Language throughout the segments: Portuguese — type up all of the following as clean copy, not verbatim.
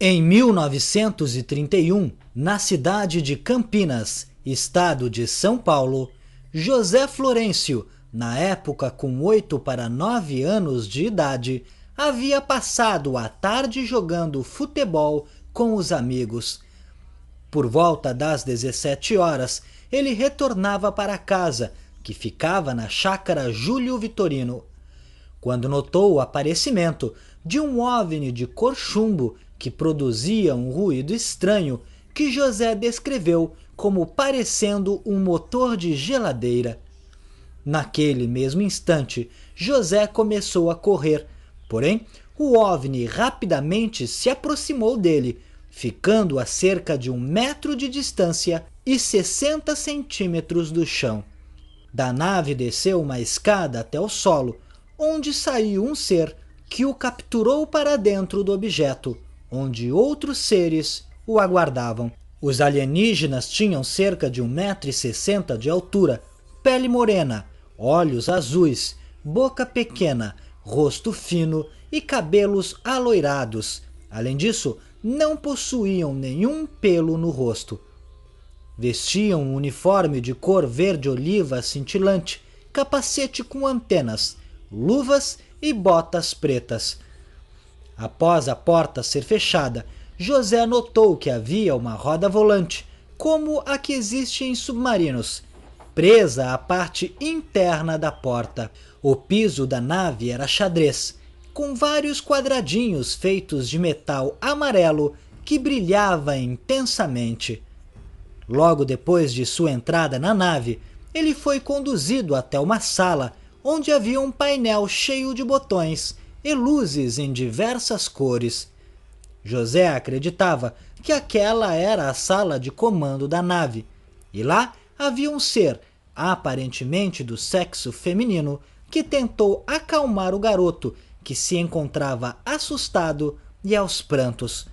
Em 1931, na cidade de Campinas, estado de São Paulo, José Florencio, na época com 8 para 9 anos de idade, havia passado a tarde jogando futebol com os amigos. Por volta das 17 horas, ele retornava para casa, que ficava na chácara Júlio Vitorino, quando notou o aparecimento de um OVNI de cor chumbo que produzia um ruído estranho que José descreveu como parecendo um motor de geladeira. Naquele mesmo instante, José começou a correr, porém o OVNI rapidamente se aproximou dele, ficando a cerca de 1 metro de distância e 60 centímetros do chão. Da nave desceu uma escada até o solo, onde saiu um ser que o capturou para dentro do objeto, onde outros seres o aguardavam. Os alienígenas tinham cerca de 1,60 m de altura, pele morena, olhos azuis, boca pequena, rosto fino e cabelos aloirados. Além disso, não possuíam nenhum pelo no rosto. Vestiam um uniforme de cor verde-oliva cintilante, capacete com antenas, luvas e botas pretas. Após a porta ser fechada, José notou que havia uma roda volante, como a que existe em submarinos, presa à parte interna da porta. O piso da nave era xadrez, com vários quadradinhos feitos de metal amarelo que brilhava intensamente. Logo depois de sua entrada na nave, ele foi conduzido até uma sala onde havia um painel cheio de botões e luzes em diversas cores. José acreditava que aquela era a sala de comando da nave, e lá havia um ser, aparentemente do sexo feminino, que tentou acalmar o garoto, que se encontrava assustado e aos prantos.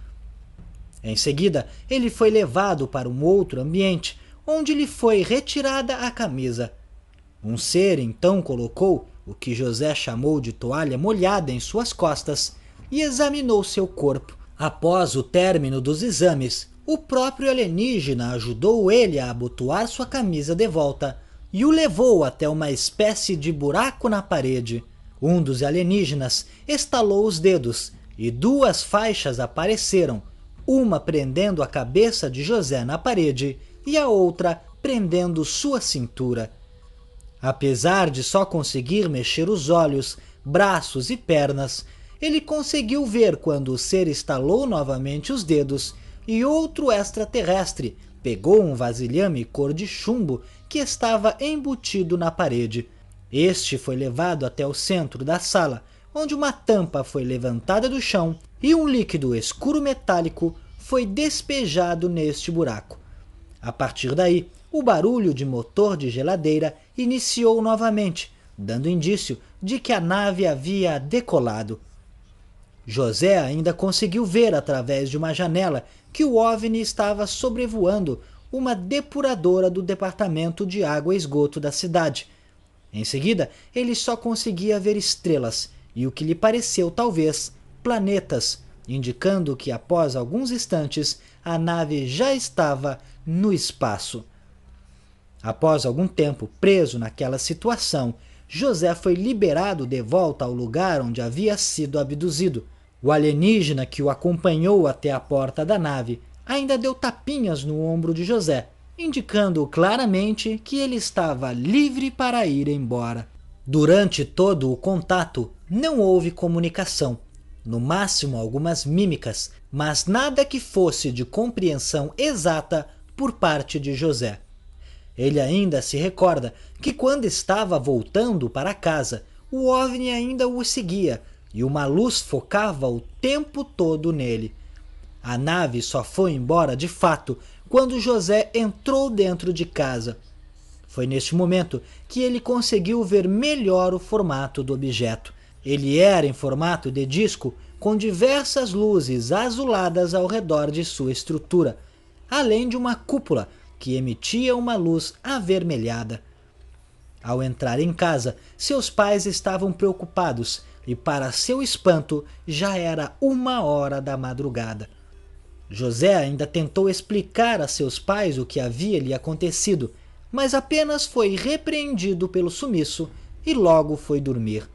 Em seguida, ele foi levado para um outro ambiente, onde lhe foi retirada a camisa. Um ser então colocou o que José chamou de toalha molhada em suas costas e examinou seu corpo. Após o término dos exames, o próprio alienígena ajudou ele a abotoar sua camisa de volta e o levou até uma espécie de buraco na parede. Um dos alienígenas estalou os dedos e 2 faixas apareceram, uma prendendo a cabeça de José na parede e a outra prendendo sua cintura. Apesar de só conseguir mexer os olhos, braços e pernas, ele conseguiu ver quando o ser estalou novamente os dedos e outro extraterrestre pegou um vasilhame cor de chumbo que estava embutido na parede. Este foi levado até o centro da sala, onde uma tampa foi levantada do chão e um líquido escuro metálico foi despejado neste buraco. A partir daí, o barulho de motor de geladeira iniciou novamente, dando indício de que a nave havia decolado. José ainda conseguiu ver através de uma janela que o OVNI estava sobrevoando uma depuradora do departamento de água e esgoto da cidade. Em seguida, ele só conseguia ver estrelas e o que lhe pareceu talvez planetas, indicando que após alguns instantes a nave já estava no espaço. Após algum tempo preso naquela situação, José foi liberado de volta ao lugar onde havia sido abduzido. O alienígena que o acompanhou até a porta da nave ainda deu tapinhas no ombro de José, indicando claramente que ele estava livre para ir embora. Durante todo o contato, não houve comunicação, no máximo algumas mímicas, mas nada que fosse de compreensão exata por parte de José. Ele ainda se recorda que quando estava voltando para casa, o OVNI ainda o seguia e uma luz focava o tempo todo nele. A nave só foi embora de fato quando José entrou dentro de casa. Foi neste momento que ele conseguiu ver melhor o formato do objeto. Ele era em formato de disco com diversas luzes azuladas ao redor de sua estrutura, além de uma cúpula que emitia uma luz avermelhada. Ao entrar em casa, seus pais estavam preocupados e, para seu espanto, já era 1 hora da madrugada. José ainda tentou explicar a seus pais o que havia lhe acontecido, mas apenas foi repreendido pelo sumiço e logo foi dormir.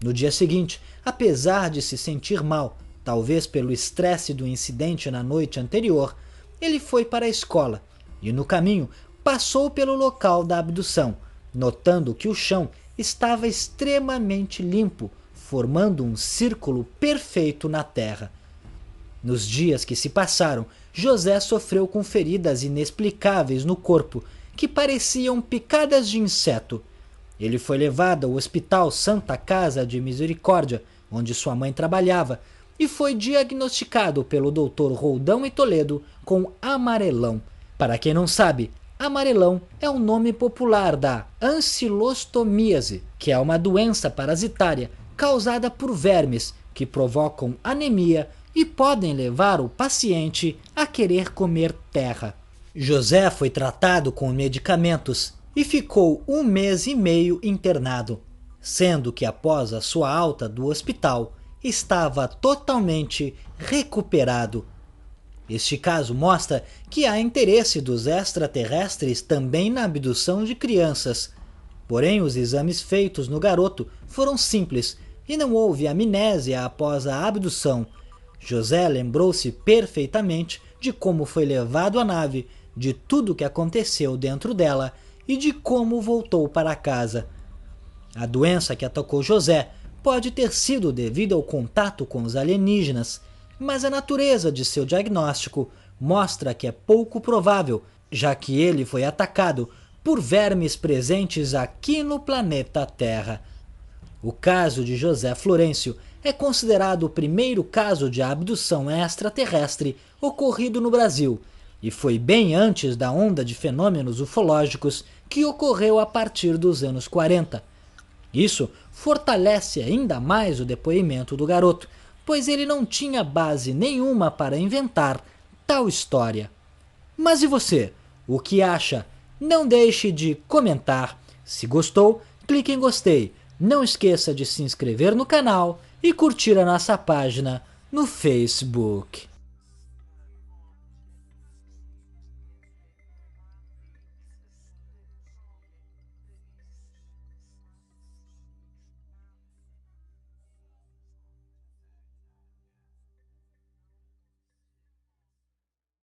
No dia seguinte, apesar de se sentir mal, talvez pelo estresse do incidente na noite anterior, ele foi para a escola e no caminho passou pelo local da abdução, notando que o chão estava extremamente limpo, formando um círculo perfeito na terra. Nos dias que se passaram, José sofreu com feridas inexplicáveis no corpo, que pareciam picadas de inseto. Ele foi levado ao Hospital Santa Casa de Misericórdia, onde sua mãe trabalhava, e foi diagnosticado pelo Dr. Roldão e Toledo com amarelão. Para quem não sabe, amarelão é o nome popular da ancilostomíase, que é uma doença parasitária causada por vermes que provocam anemia e podem levar o paciente a querer comer terra. José foi tratado com medicamentos e ficou 1 mês e meio internado, sendo que após a sua alta do hospital estava totalmente recuperado. Este caso mostra que há interesse dos extraterrestres também na abdução de crianças. Porém, os exames feitos no garoto foram simples e não houve amnésia após a abdução. José lembrou-se perfeitamente de como foi levado à nave, de tudo o que aconteceu dentro dela e de como voltou para casa. A doença que atacou José pode ter sido devido ao contato com os alienígenas, mas a natureza de seu diagnóstico mostra que é pouco provável, já que ele foi atacado por vermes presentes aqui no planeta Terra. O caso de José Florencio é considerado o primeiro caso de abdução extraterrestre ocorrido no Brasil, e foi bem antes da onda de fenômenos ufológicos que ocorreu a partir dos anos 40. Isso fortalece ainda mais o depoimento do garoto, pois ele não tinha base nenhuma para inventar tal história. Mas e você? O que acha? Não deixe de comentar. Se gostou, clique em gostei. Não esqueça de se inscrever no canal e curtir a nossa página no Facebook.